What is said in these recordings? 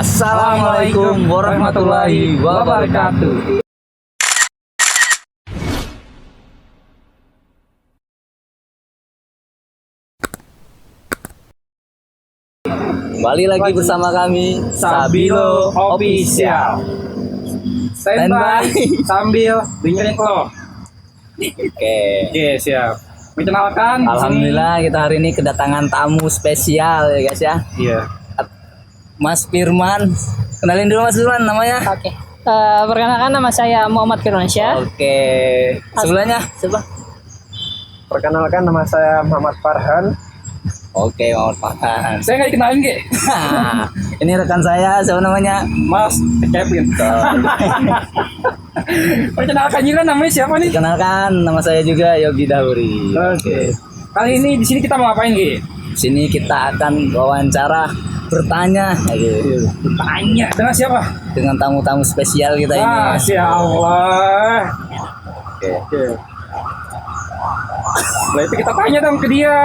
Assalamualaikum warahmatullahi wabarakatuh. Kembali lagi bersama kami Sabilo Official. Standby sambil dengerin lo. Oke, siap. Perkenalkan. Alhamdulillah kita hari ini kedatangan tamu spesial ya guys ya. Iya. Mas Firman. Kenalin dulu Mas Firman namanya. Oke. Perkenalkan nama saya Muhammad Firmansyah. Oke. Sebelahnya siapa? Perkenalkan nama saya Muhammad Farhan. Oke, Muhammad Farhan. Saya nggak dikenalin Ge. Ini rekan saya, siapa namanya? Mas Kevin. Perkenalkan juga namanya siapa nih? Kenalkan, nama saya juga Yogi Dahuri. Oke. Kali ini di sini kita mau ngapain Ge? Di sini kita akan wawancara, bertanya, Tanya dengan siapa? dengan tamu-tamu spesial kita ini. Masya Allah. Oke. Nah itu kita tanya dong ke dia.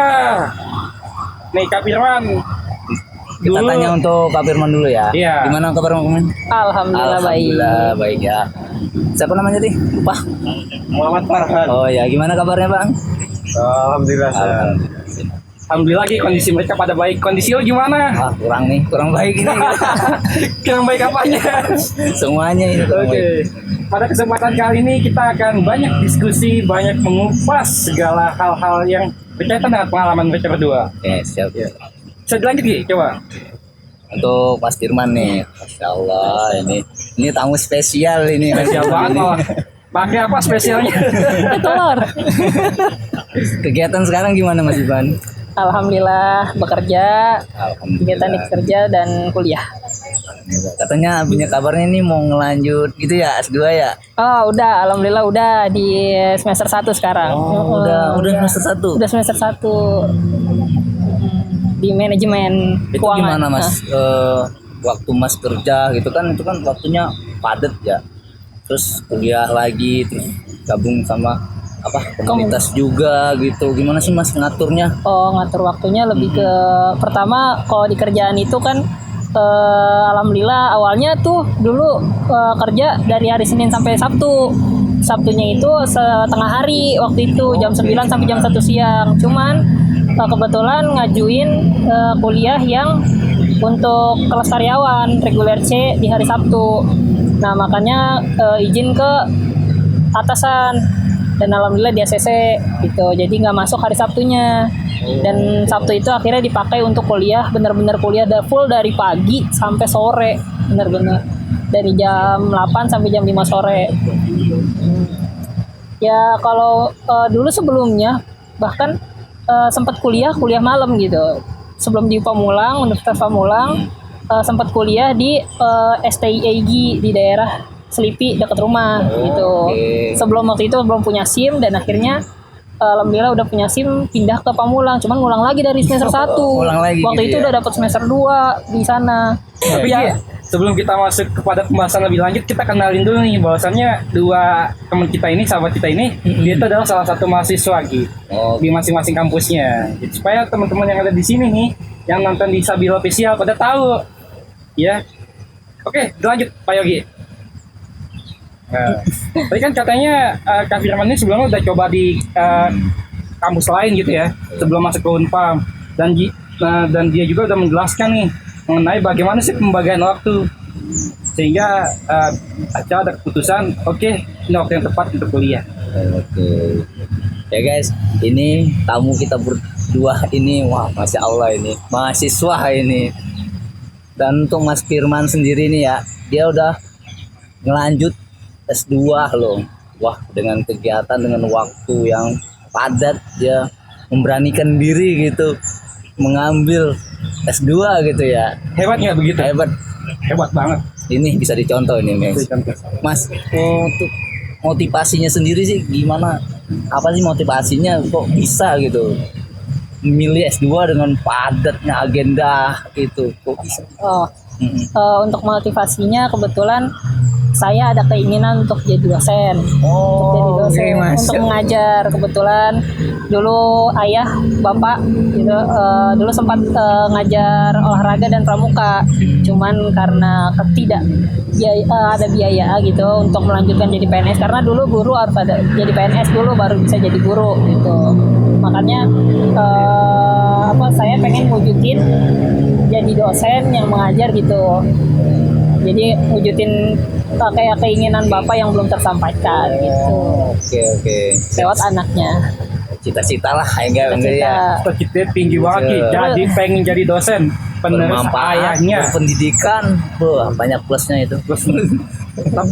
Nih Kak Firman. Kita Dulu. tanya untuk Kak Firman dulu ya. Iya. Gimana kabar Firman? Alhamdulillah baik. Baik ya. Siapa namanya tadi? Lupa. Muhammad Farhan. Oh ya, gimana kabarnya Bang? Alhamdulillah. Alhamdulillah lagi kondisi mereka pada baik. Kondisi lo gimana? Ah, kurang baik ini. Kurang baik apanya? Semuanya ini kurang Oke. baik. Pada kesempatan kali ini kita akan banyak diskusi, banyak mengupas segala hal-hal yang berkaitan dengan pengalaman mereka berdua. Oke, siap. Bisa dilanjut Gi? Coba. Untuk Mas Firman nih. Masya Allah, ini tamu spesial ini. Spesial banget malah. Pakai apa spesialnya? Telur. Kegiatan sekarang gimana Mas Firman? Alhamdulillah bekerja, kegiatan Alhamdulillah. kerja dan kuliah. Katanya punya kabarnya nih mau ngelanjut gitu ya S2 ya? Oh, udah, alhamdulillah udah di semester 1 sekarang. Oh, udah semester 1. Udah semester 1. Di manajemen Itu keuangan. gimana Mas? Waktu Mas kerja gitu kan, itu kan waktunya padat ya. Terus kuliah lagi, terus gabung sama komunitas juga gitu. Gimana sih Mas ngaturnya? Oh, ngatur waktunya lebih ke pertama kalau di kerjaan itu kan alhamdulillah awalnya tuh dulu kerja dari hari Senin sampai Sabtu. Sabtunya itu setengah hari waktu itu jam 9 sampai jam 1 siang. Cuman kebetulan ngajuin kuliah yang untuk kelas karyawan reguler C di hari Sabtu. Nah, makanya izin ke atasan dan alhamdulillah di ACC gitu, jadi nggak masuk hari Sabtunya. Dan Sabtu itu akhirnya dipakai untuk kuliah, bener-bener kuliah full dari pagi sampai sore, bener-bener dari jam 8 sampai jam 5 sore. Ya kalau dulu sebelumnya bahkan sempat kuliah malam gitu, sebelum di Pamulang, Universitas Pamulang, sempat kuliah di STIAG di daerah Selipi dekat rumah gitu. Oke. Sebelum waktu itu belum punya SIM dan akhirnya alhamdulillah udah punya SIM, pindah ke Pamulang, cuman ngulang lagi dari semester 1. Ngulang lagi Waktu gitu itu ya? udah dapat semester 2 di sana. Tapi ya, sebelum kita masuk kepada pembahasan lebih lanjut, kita kenalin dulu nih bahwasannya dua teman kita ini, sahabat kita ini, dia itu adalah salah satu mahasiswa Gi, Oh, di masing-masing kampusnya. Jadi, supaya teman-teman yang ada di sini nih, yang nonton di Sabilo Official pada tahu, ya. Oke, lanjut Pak Yogi. Nah, tadi kan katanya Kak Firman ini sebelumnya udah coba di kampus lain gitu ya, sebelum masuk ke Unpam, dan dia juga udah menjelaskan nih mengenai bagaimana sih pembagian waktu, sehingga akhirnya ada keputusan, oke, ini waktu yang tepat untuk kuliah. Oke. Ya guys, ini tamu kita berdua ini, wah Masya Allah ini, mahasiswa ini. Dan untuk Mas Firman sendiri nih ya, dia udah ngelanjut S2 loh. Wah, dengan kegiatan, dengan waktu yang padat, dia memberanikan diri gitu, mengambil S2 gitu ya. Hebat nggak begitu? Hebat banget. Ini bisa dicontoh ini Mas. Untuk motivasinya sendiri sih gimana? Apa sih motivasinya kok bisa gitu memilih S2 dengan padatnya agenda itu kok bisa? Untuk motivasinya kebetulan saya ada keinginan untuk jadi dosen. Untuk jadi dosen, oke, Mas. untuk mengajar. Kebetulan dulu ayah, bapak gitu, dulu sempat ngajar olahraga dan pramuka. Cuman karena ada biaya gitu untuk melanjutkan jadi PNS, karena dulu guru harus ada jadi PNS dulu baru bisa jadi guru gitu. Makanya saya pengen wujudin jadi dosen yang mengajar gitu. Jadi wujudin kayak keinginan bapak yang belum tersampaikan gitu. Oke. Lewat anaknya. Cita-cita lah enggak ya. Cita-cita. Kita tinggi banget Ki. Jadi pengen jadi dosen penerus Bermanfaat, ayahnya. berpendidikan, banyak plusnya itu.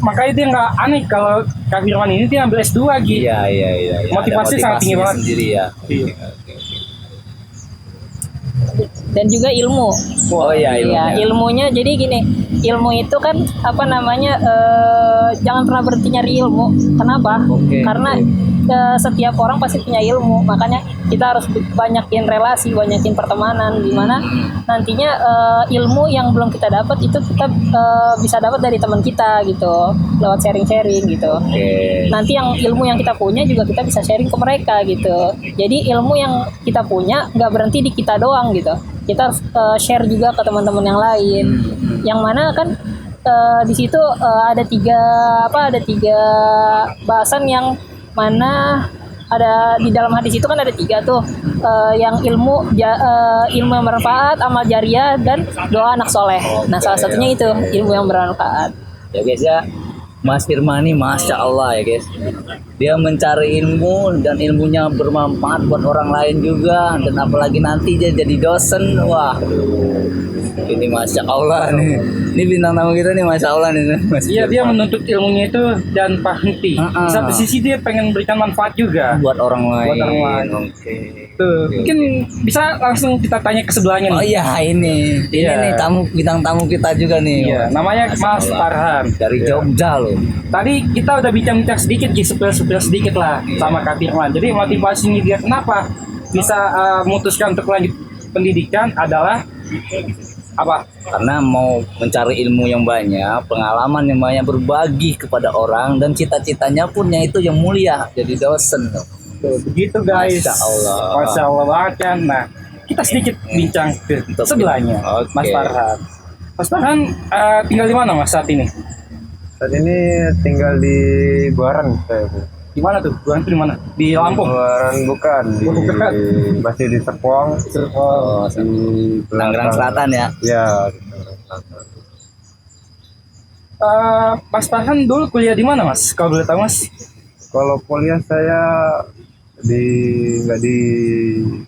Makanya dia nggak aneh kalau Kak Firman ini dia ambil S2 Ki. Iya. Ada Motivasi sangat tinggi motivasinya banget. sendiri ya. Iya. Dan juga ilmu. Oh iya, Iya, ilmunya jadi gini, ilmu itu kan jangan pernah berhenti nyari ilmu. Kenapa? Oke. Karena setiap orang pasti punya ilmu, makanya kita harus banyakin relasi, banyakin pertemanan, di mana nantinya ilmu yang belum kita dapat itu kita bisa dapat dari teman kita gitu, lewat sharing-sharing gitu. Oke. Nanti yang ilmu yang kita punya juga kita bisa sharing ke mereka gitu. Jadi ilmu yang kita punya nggak berhenti di kita doang gitu. Kita harus share juga ke teman-teman yang lain. Yang mana kan di situ ada tiga bahasan yang mana ada di dalam hadis itu kan ada 3 tuh, yang ilmu yang bermanfaat, amal jariah, dan doa anak soleh. Nah salah satunya itu ilmu yang bermanfaat. Ya guys ya, Mas Firman ini Masya Allah ya guys. Dia mencari ilmu dan ilmunya bermanfaat buat orang lain juga. Dan apalagi nanti dia jadi dosen. Wah, ini Masya Allah nih. Ini bintang tamu kita nih Masya Allah nih Mas Iya, dia Firman. menuntut ilmunya itu dan henti. Di satu sisi dia pengen berikan manfaat juga. Buat orang lain. Buat orang lain. Oke. Tuh, mungkin bisa langsung kita tanya ke sebelahnya Oh nih. iya ini Iya. nih bintang tamu kita juga nih. Iya, namanya Masya Mas Allah. Farhan. Dari Iya. Jogja loh. Tadi kita udah bincang-bincang sedikit, sepil sedikit lah sama Kak Firman. Jadi motivasinya dia kenapa bisa memutuskan untuk lanjut pendidikan adalah apa? Karena mau mencari ilmu yang banyak, pengalaman yang banyak, berbagi kepada orang, dan cita-citanya pun itu yang mulia, jadi dosen loh. Tuh, begitu guys. Masya Allah. Masya Allah banget kan. Nah, kita sedikit bincang ke Untuk sebelahnya. Oke. Mas Farhan. Mas Farhan tinggal di mana Mas saat ini? Saat ini tinggal di Buaran saya, Bu. Di mana tuh? Bukan tuh di mana? Di Lampung. Buaran bukan, Bukan. masih di Serpong, Oh, di Tangerang Selatan ya. Ya, di Tangerang Selatan. Mas Farhan dulu kuliah di mana Mas? Kalau boleh tahu Mas? Kalau kuliah saya nggak di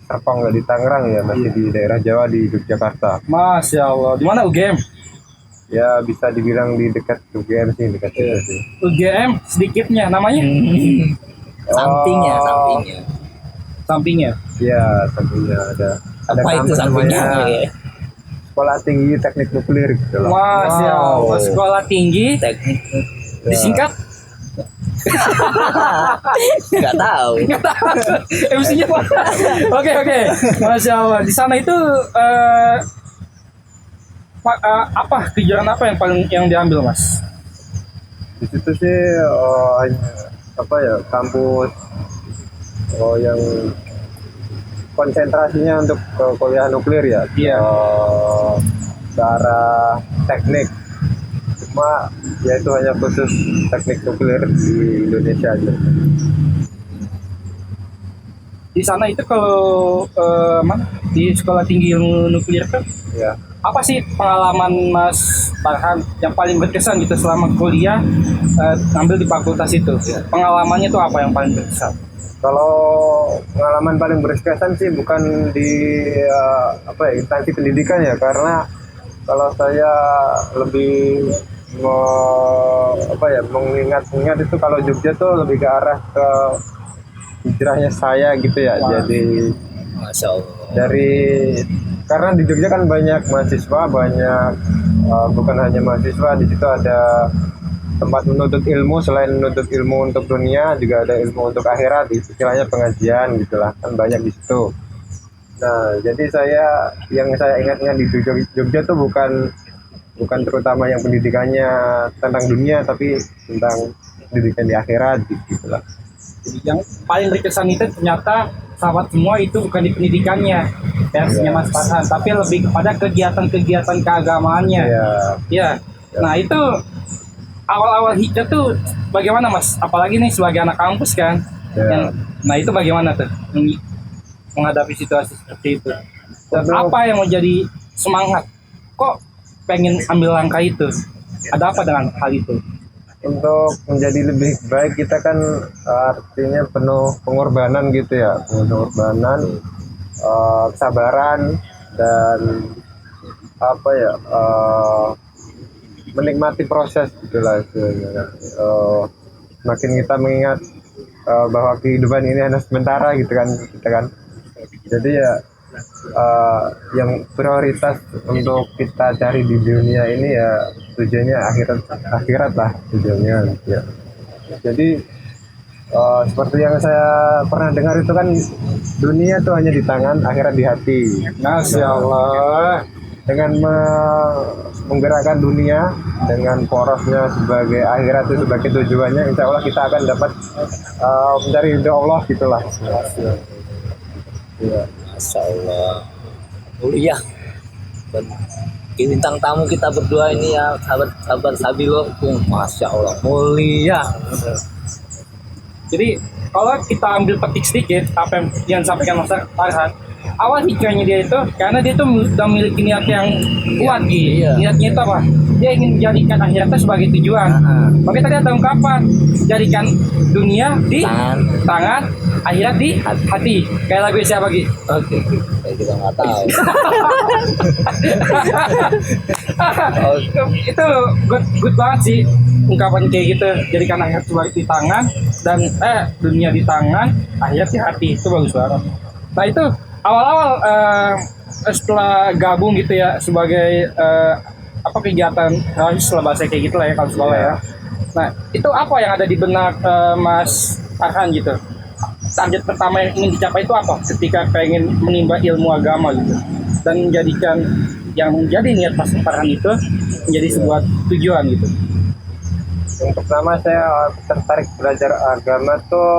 Serpong, nggak di Tangerang ya, masih di daerah Jawa di Yogyakarta. Masya Allah. Di mana UGM? Ya bisa dibilang di dekat UGM sih, dekat situ sih. UGM sedikitnya namanya? Sampingnya. Sampingnya. Ya, tentunya ada Apa itu kampus sampingnya? namanya Sekolah Tinggi Teknik Nuklir gitu loh. Masya Allah. Sekolah tinggi Teknik disingkat? nggak tahu. MC-nya Pak. Oke. Masya Allah. Di sana itu apa kejuaraan apa yang diambil Mas? Di situ sih kampus yang konsentrasinya untuk kuliah nuklir ya. Iya. Ke arah teknik. Cuma ya itu hanya khusus teknik nuklir di Indonesia aja. Di sana itu kalau di sekolah tinggi ilmu nuklir kan Ya. apa sih pengalaman Mas Farhan yang paling berkesan gitu selama kuliah ngambil di fakultas itu? Pengalamannya itu apa yang paling berkesan? Kalau pengalaman paling berkesan sih bukan di instansi pendidikan ya, karena kalau saya lebih mengingat itu kalau Jogja tuh lebih ke arah ke hijrahnya saya gitu ya. Wah. Jadi Masya Allah. karena di Jogja kan banyak mahasiswa, bukan hanya mahasiswa, di situ ada tempat menuntut ilmu. Selain menuntut ilmu untuk dunia, juga ada ilmu untuk akhirat, istilahnya pengajian gitulah, kan banyak di situ. Nah, jadi yang saya ingatnya di Jogja tuh bukan bukan terutama yang pendidikannya tentang dunia, tapi tentang pendidikan di akhirat gitu lah. Jadi yang paling berkesan itu ternyata sahabat semua itu bukan di pendidikannya versinya Mas Farhan, tapi lebih kepada kegiatan-kegiatan keagamaannya. Ya. Nah itu awal-awal hijrah tuh bagaimana Mas? Apalagi nih sebagai anak kampus kan. Nah itu bagaimana tuh menghadapi situasi seperti itu? Dan apa yang menjadi semangat? Kok pengen ambil langkah itu? Ada apa dengan hal itu? Untuk menjadi lebih baik kita kan artinya penuh pengorbanan gitu ya, penuh pengorbanan, kesabaran, dan apa ya, menikmati proses gitulah istilahnya. Makin kita mengingat bahwa kehidupan ini hanya sementara gitu kan, kita kan. Jadi ya yang prioritas untuk kita cari di dunia ini ya tujuannya akhirat lah tujuannya ya. Jadi seperti yang saya pernah dengar itu kan, dunia tuh hanya di tangan, akhirat di hati. Masya Allah. Dengan menggerakkan dunia dengan porosnya sebagai akhirat itu sebagai tujuannya, insya Allah kita akan dapat mencari ridho Allah gitulah. Ya. Masya Allah. Mulia. Dan bintang tamu kita berdua ini ya, sahabat Sabilo, Masya Allah, mulia. Jadi kalau kita ambil petik sedikit apa yang disampaikan Mas Farhan, awal hijrahnya dia itu karena dia itu sudah memiliki niat yang kuat gitu. Niatnya itu apa? Dia ingin menjadikan akhiratnya sebagai tujuan. Makanya tadi ada ungkapan, jadikan dunia di tangan, akhirat di hati. Kayak lagu siapa gitu? Oke, saya juga nggak tahu. Itu good banget sih ungkapan kayak gitu. Jadikan akhirat sebagai di tangan dan dunia di tangan, akhirat di hati. Itu bagus banget. Nah itu awal-awal setelah gabung gitu ya sebagai apa kegiatan setelah bahasa kayak gitu lah ya kalau sekolah ya. Nah itu apa yang ada di benak Mas Farhan gitu? Target pertama yang ingin dicapai itu apa ketika pengen menimba ilmu agama gitu dan menjadikan yang menjadi niat Mas Farhan itu menjadi sebuah tujuan gitu? Yang pertama saya tertarik belajar agama tuh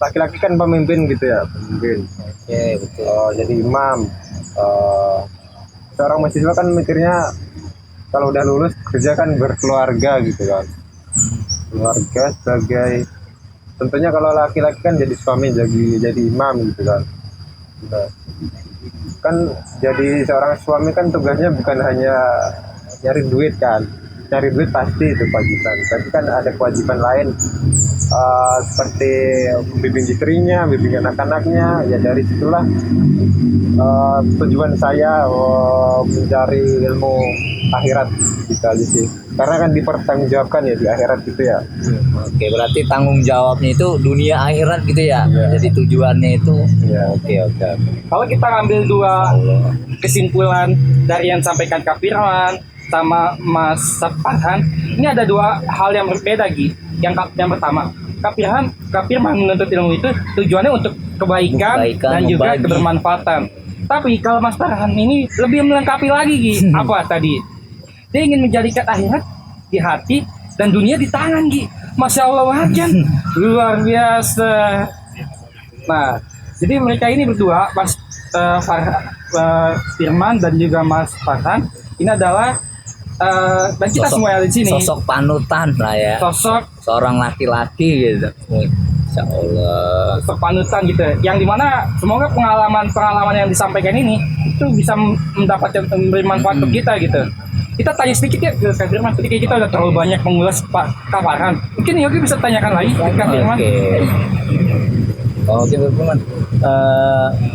laki-laki kan pemimpin gitu ya, pemimpin. Oke, betul. Jadi imam. Seorang mahasiswa kan mikirnya kalau udah lulus kerja kan berkeluarga gitu kan. Keluarga sebagai, tentunya kalau laki-laki kan jadi suami, jadi imam gitu kan. Nah, kan jadi seorang suami kan tugasnya bukan hanya nyari duit kan. Cari duit pasti itu kewajiban, tapi kan ada kewajiban lain seperti membimbing istrinya, membimbing anak-anaknya. Ya dari situlah tujuan saya mencari ilmu akhirat gitu aja sih, karena kan dipertanggungjawabkan ya di akhirat gitu ya. Oke, berarti tanggung jawabnya itu dunia akhirat gitu ya. Jadi tujuannya itu. Oke. Kalau kita ngambil dua kesimpulan dari yang disampaikan Kak Firman sama Mas Farhan, ini ada dua hal yang berbeda Gi. Yang pertama, Kak Firman menuntut ilmu itu tujuannya untuk kebaikan dan juga membagi. kebermanfaatan. Tapi kalau Mas Farhan ini lebih melengkapi lagi Gi. Apa tadi? Dia ingin menjadikan akhirat di hati dan dunia di tangan Gi. Masya Allah kan luar biasa. Nah, jadi mereka ini berdua, Mas Firman dan juga Mas Farhan, ini adalah dan kita semua yang ada di sini sosok panutan lah ya, sosok seorang laki-laki gitu. Insya Allah. Sosok panutan gitu, yang dimana semoga pengalaman yang disampaikan ini itu bisa mendapatkan memberi manfaat untuk kita gitu. Kita tanya sedikit ya ke Kak Firman, ketika kita udah terlalu banyak mengulas Kak Farhan, mungkin Yogi bisa tanyakan lagi ke Kak Firman. Oke, Firman.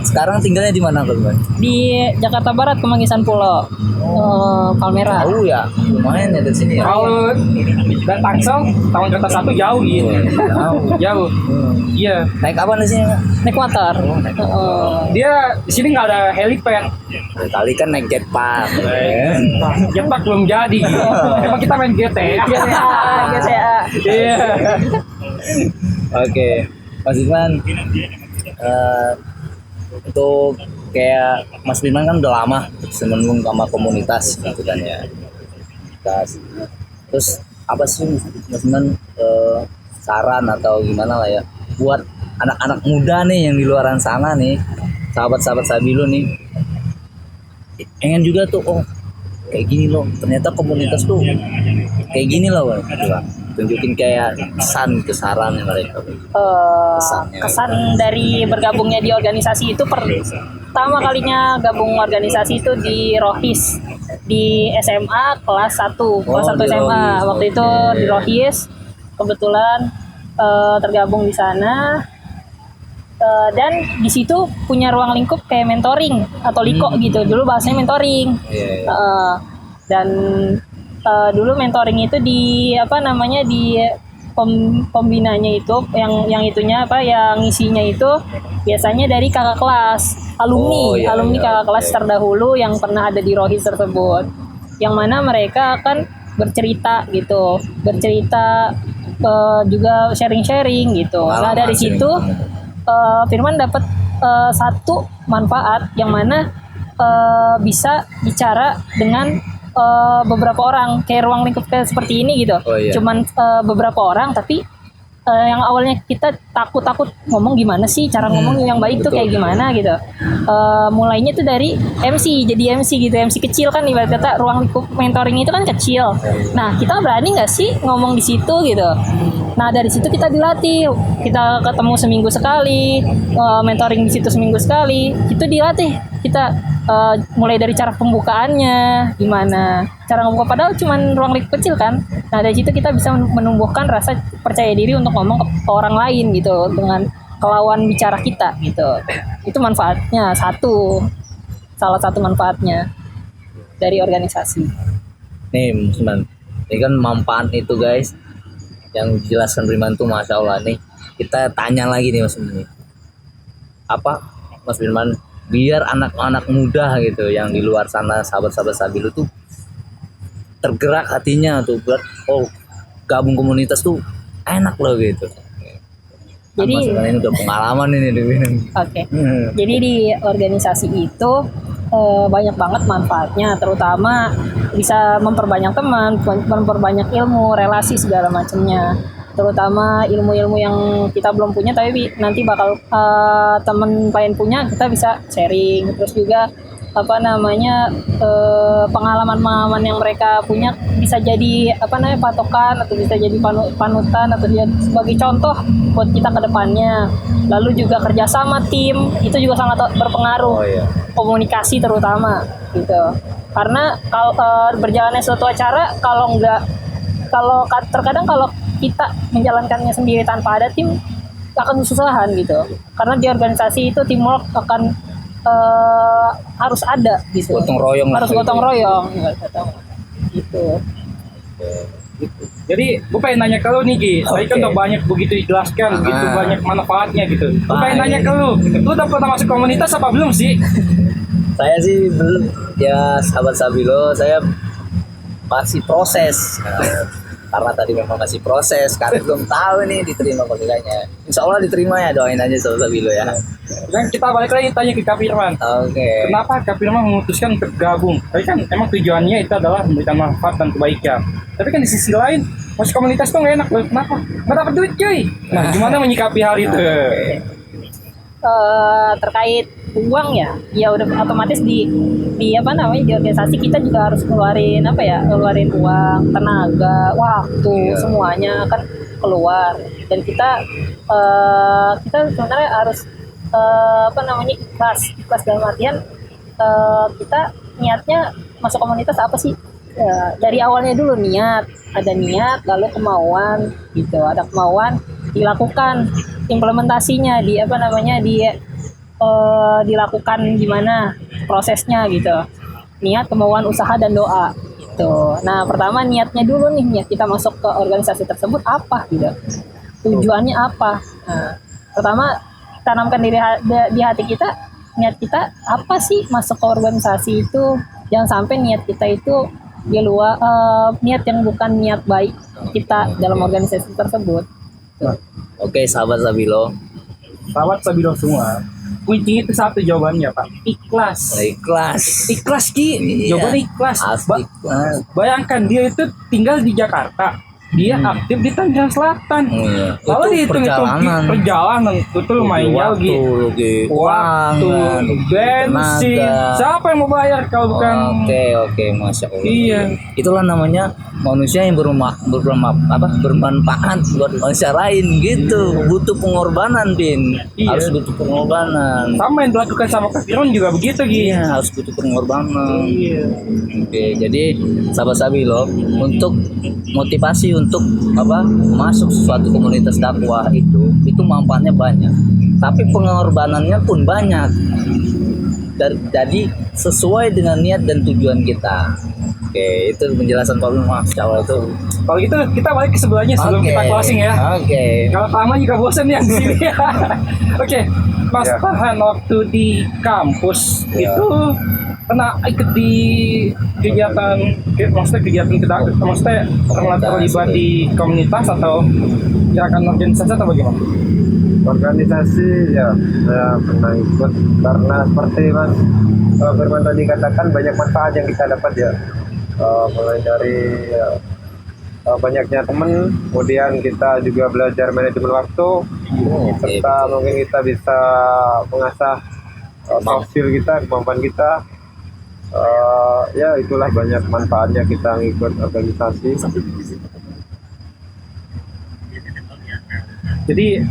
Sekarang tinggalnya di mana, Firman? Di Jakarta Barat, Kemanggisan Pulau, Palmera. Jauh ya, lumayan ya dari sini ya. Kalau dari Tangsel, tahun kereta 1 jauh gitu. Jauh. Iya. Naik apa di sini? Naik motor. Dia di sini nggak ada helipad. Kali kan naik jetpack. Jetpack belum jadi. Emang kita main GTA. GTA. Iya. Oke, Mas Irfan, untuk kayak Mas Firman kan udah lama seneng sama komunitas gitu kan ya. Terus apa sih Mas Firman saran atau gimana lah ya buat anak-anak muda nih yang di luaran sana nih, sahabat-sahabat Sabilo nih, pengen juga tuh kayak gini loh, ternyata komunitas tuh kayak gini loh gitu kan. Tunjukin kayak kesaran mereka. Kesan dari bergabungnya di organisasi itu pertama kalinya gabung organisasi itu di Rohis di SMA kelas 1 kelas 1 di SMA Rohis. waktu itu Oke. di Rohis kebetulan tergabung di sana. Dan di situ punya ruang lingkup kayak mentoring atau liko gitu, dulu bahasanya mentoring. Iya. Dan dulu mentoring itu di apa namanya di pembinanya itu yang itunya apa yang ngisinya itu biasanya dari kakak kelas alumni Iya, kakak kelas oke. terdahulu yang pernah ada di Rohis tersebut, yang mana mereka akan bercerita juga sharing gitu. Nah dari Pengalaman situ sharing. Firman dapat satu manfaat yang mana bisa bicara dengan beberapa orang kayak ruang lingkup kayak seperti ini gitu. Oh, iya. Cuman beberapa orang tapi yang awalnya kita takut ngomong gimana sih cara ngomong yang baik tuh betul. kayak gimana gitu. Mulainya tuh dari MC jadi MC gitu, MC kecil kan ibarat kata ruang lingkup mentoring itu kan kecil. Nah kita berani nggak sih ngomong di situ gitu. Nah dari situ kita dilatih, kita ketemu seminggu sekali, mentoring di situ seminggu sekali, itu dilatih kita mulai dari cara pembukaannya gimana, cara ngebuka padahal cuman ruang lingkup kecil kan. Nah dari situ kita bisa menumbuhkan rasa percaya diri untuk ngomong ke orang lain gitu dengan kelawan bicara kita gitu. Itu manfaatnya salah satu manfaatnya dari organisasi. Nih Mas Firman, ini kan manfaat itu guys yang dijelaskan Firman tuh Masya Allah nih. Kita tanya lagi nih Mas Firman nih. Apa Mas Firman biar anak-anak muda gitu yang di luar sana sahabat-sahabat Sabilo tuh tergerak hatinya tuh buat gabung komunitas tuh enak loh gitu. Jadi Mas Firman ini udah pengalaman ini di oke. Jadi di organisasi itu banyak banget manfaatnya, terutama bisa memperbanyak teman, memperbanyak ilmu, relasi segala macamnya. Terutama ilmu-ilmu yang kita belum punya tapi nanti bakal teman lain punya, kita bisa sharing. Terus juga apa namanya pengalaman-pengalaman yang mereka punya bisa jadi apa namanya patokan atau bisa jadi panutan atau dia sebagai contoh buat kita ke depannya. Lalu juga kerjasama tim itu juga sangat berpengaruh. Oh iya. Komunikasi terutama gitu. Karena kalau berjalannya suatu acara terkadang kalau kita menjalankannya sendiri tanpa ada tim akan kesusahan gitu. Karena di organisasi itu teamwork akan harus ada gitu. Gotong royong lah Harus gitu. gotong royong gitu. Jadi gue pengen nanya ke lu nih Ki, tadi kan Oke. udah banyak begitu dijelaskan, begitu banyak manfaatnya gitu. Gue pengen Baik. nanya ke lu udah pernah masuk komunitas apa belum sih? Saya sih belum ya sahabat Sabilo, saya masih proses. Karena tadi memang masih proses, karena belum tahu nih diterima apa enggaknya. Insya Allah diterima ya, doain aja sahabat Sabilo ya. Dan kita balik lagi tanya ke Kak Firman. Oke. Kenapa Kak Firman memutuskan untuk gabung? Tapi kan emang tujuannya itu adalah memberikan manfaat dan kebaikan. Tapi kan di sisi lain, masuk komunitas tuh gak enak loh. Kenapa? Gak dapat duit cuy. Nah gimana menyikapi hal itu? Terkait uang ya udah otomatis di apa namanya di organisasi kita juga harus ngeluarin uang, tenaga, waktu, semuanya akan keluar. Dan kita sebenarnya harus ikhlas dalam artian kita niatnya masuk komunitas apa sih? Dari awalnya dulu ada niat lalu kemauan gitu, ada kemauan dilakukan implementasinya dilakukan gimana prosesnya gitu, niat, kemauan, usaha dan doa gitu. Nah pertama niatnya dulu nih, niat kita masuk ke organisasi tersebut apa gitu, tujuannya apa. Nah, pertama tanamkan di hati kita, niat kita apa sih masuk ke organisasi itu. Jangan sampai niat kita itu di luar niat yang bukan niat baik kita dalam organisasi tersebut. Oke sahabat Sabilo, Sahabat Sabilo semua, kuncinya itu satu jawabannya Pak, ikhlas. Ikhlas. Ikhlas Ki, Iya. jawabannya ikhlas. Asli ikhlas. Bayangkan dia itu tinggal di Jakarta, dia aktif di Tangerang Selatan. Iya. Kalau Itu dihitung perjalanan itu lumayan jauh waktu, gitu. waktu, Waktu, bensin, tenaga. siapa yang mau bayar kalau bukan? Oke, masya Allah. Iya. Itulah namanya manusia yang bermanfaat buat manusia lain gitu. Butuh pengorbanan, Bin. Iya. Harus butuh pengorbanan. Sama yang dilakukan sama Kak Firman juga begitu Gi. Iya, harus butuh pengorbanan. Iya. Oke, jadi sahabat Sabilo untuk motivasi untuk masuk suatu komunitas dakwah itu manfaatnya banyak. Tapi pengorbanannya pun banyak. Jadi sesuai dengan niat dan tujuan kita. Oke, itu penjelasan Pak Masya Allah itu. Kalau gitu kita balik ke sebelahnya sebelum Oke. kita closing ya. Oke. Kalau lama juga bosan ya di sini. Oke, Mas Ya. Farhan waktu di kampus Ya. itu pernah ikut di kegiatan, maksudnya pernah terlibat di komunitas atau gerakan organisasi atau bagaimana? Organisasi ya saya pernah ikut karena seperti Mas Firman tadi katakan banyak manfaat yang kita dapat ya. Mulai dari banyaknya teman, kemudian kita juga belajar manajemen waktu, serta mungkin kita bisa mengasah soft skill kita, kemampuan kita. Ya itulah banyak manfaatnya kita ngikut organisasi. Jadi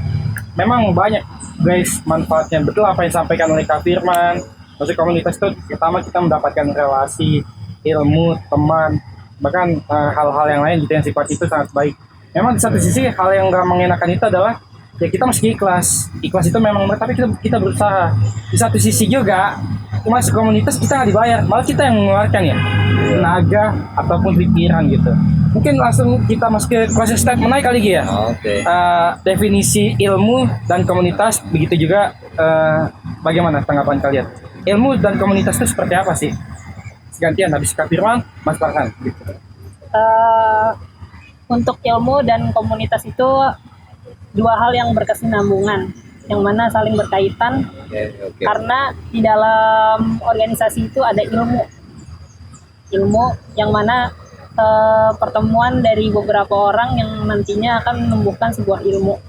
memang banyak guys manfaatnya, betul apa yang disampaikan oleh Kak Firman. Maksud komunitas itu pertama kita mendapatkan relasi, ilmu, teman, bahkan hal-hal yang lain gitu yang sifat itu sangat baik. Memang di satu sisi hal yang gak mengenakan itu adalah ya kita mesti ikhlas. Ikhlas itu memang, tapi kita berusaha. Di satu sisi juga masuk komunitas kita nggak dibayar, malah kita yang mengeluarkan ya tenaga ataupun pikiran gitu. Mungkin langsung kita masuk ke closing statement aja kali ya. Oke. Definisi ilmu dan komunitas, begitu juga bagaimana tanggapan kalian? Ilmu dan komunitas itu seperti apa sih? Gantian habis Kak Firman, Mas Farhan. Gitu. Untuk ilmu dan komunitas itu dua hal yang berkesinambungan, yang mana saling berkaitan. Oke. Karena di dalam organisasi itu ada ilmu yang mana pertemuan dari beberapa orang yang nantinya akan menumbuhkan sebuah ilmu,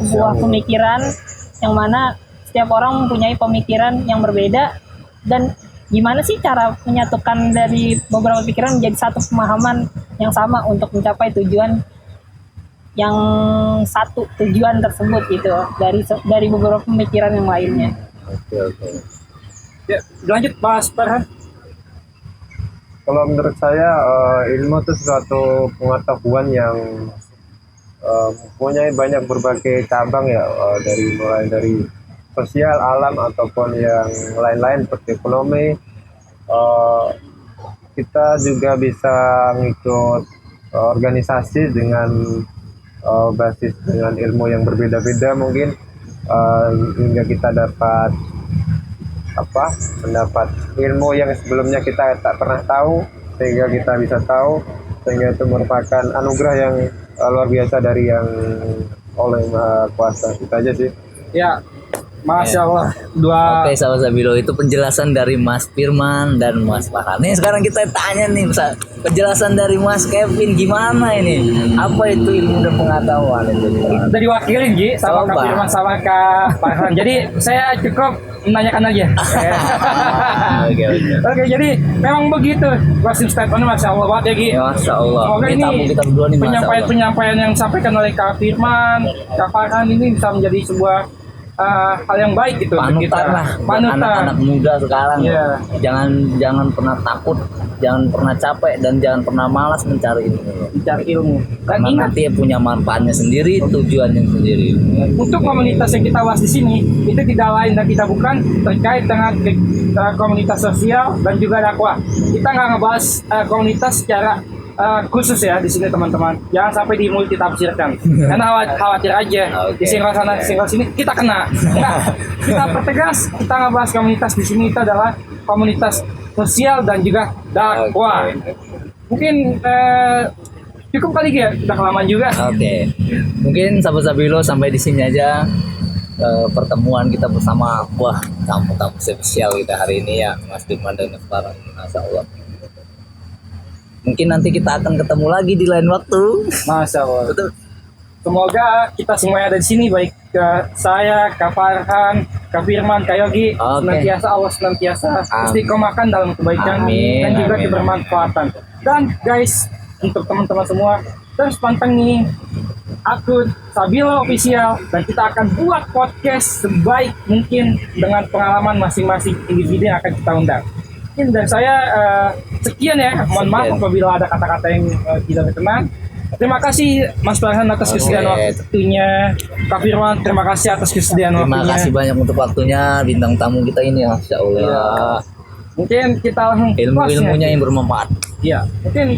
sebuah pemikiran, yang mana setiap orang mempunyai pemikiran yang berbeda, dan gimana sih cara menyatukan dari beberapa pikiran menjadi satu pemahaman yang sama untuk mencapai tujuan yang satu, tujuan tersebut gitu, dari beberapa pemikiran yang lainnya. Oke. Ya, lanjut Mas Farhan. Kalau menurut saya ilmu itu suatu pengetahuan yang mempunyai banyak berbagai cabang ya, mulai dari sosial, alam ataupun yang lain-lain seperti ekonomi. Kita juga bisa ngikut organisasi dengan basis dengan ilmu yang berbeda-beda mungkin, hingga kita mendapat ilmu yang sebelumnya kita tak pernah tahu, sehingga kita bisa tahu, sehingga itu merupakan anugerah yang luar biasa dari yang oleh Maha Kuasa. Itu aja sih. Ya, Masya Allah. Oke, sahabat Sabilo, itu penjelasan dari Mas Firman dan Mas Farhan. Nih sekarang kita tanya nih, penjelasan dari Mas Kevin gimana ini? Apa itu ilmu dan pengetahuan itu? Udah diwakilin Ji sama Kak Coba. Firman sama Kak Farhan. Jadi saya cukup menanyakan aja. Oke. Oke, jadi memang begitu. Closing statement Masya Allah banget ya Gi. Ya, Masya Allah. Semoga Ini ini tamu kita berdua nih, Masya Allah. penyampaian-penyampaian yang disampaikan oleh Kak Firman, Kak Farhan ini bisa menjadi sebuah hal yang baik gitu untuk kita. Panutan lah buat anak-anak muda sekarang. Iya. Jangan pernah takut, jangan pernah capek, dan jangan pernah malas mencari ilmu. Mencari ilmu. Dan Karena ingat, nanti punya manfaatnya sendiri, tujuannya sendiri. untuk komunitas yang kita bahas di sini itu tidak lain dan tidak bukan terkait dengan komunitas sosial dan juga dakwah. Kita nggak ngebahas komunitas secara khusus ya di sini teman-teman. Jangan sampai dimultitafsirkan. Karena khawatir aja di single sana single sini kita kena. Nah, kita pertegas, kita ngebahas komunitas di sini itu adalah komunitas sosial dan juga dakwah. Mungkin cukup kali ya, udah kelamaan juga. Oke. Mungkin sahabat Sabilo sampai di sini aja. pertemuan kita bersama tamu-tamu spesial kita hari ini ya, Mas Firman dan Mas Farhan. Masya Allah. Mungkin nanti kita akan ketemu lagi di lain waktu. Masya Allah. Betul. Semoga kita semua yang ada di sini, baik saya, Kak Farhan, Kak Firman, Kak Yogi, Oke. senantiasa Allah senantiasa istiqomahkan dalam kebaikan Amin, dan juga amin. kebermanfaatan. Dan guys, untuk teman-teman semua, terus pantengin akun Sabila Official dan kita akan buat podcast sebaik mungkin dengan pengalaman masing-masing individu yang akan kita undang. Mungkin dari saya sekian ya. Mohon maaf Sekian. apabila ada kata-kata yang tidak berkenan. Terima kasih Mas Farhan atas kesediaan Oke. waktunya. Kak Firman, terima kasih atas kesediaan Terima waktunya. kasih banyak untuk waktunya bintang tamu kita ini, Masya Allah. Mungkin kita langsung Ilmu-ilmunya yang bermanfaat. Ya, mungkin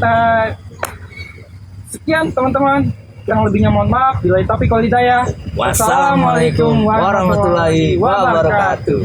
sekian teman-teman. Yang lebihnya mohon maaf. Bila taufiq wal hidayah. Wassalamualaikum warahmatullahi wabarakatuh.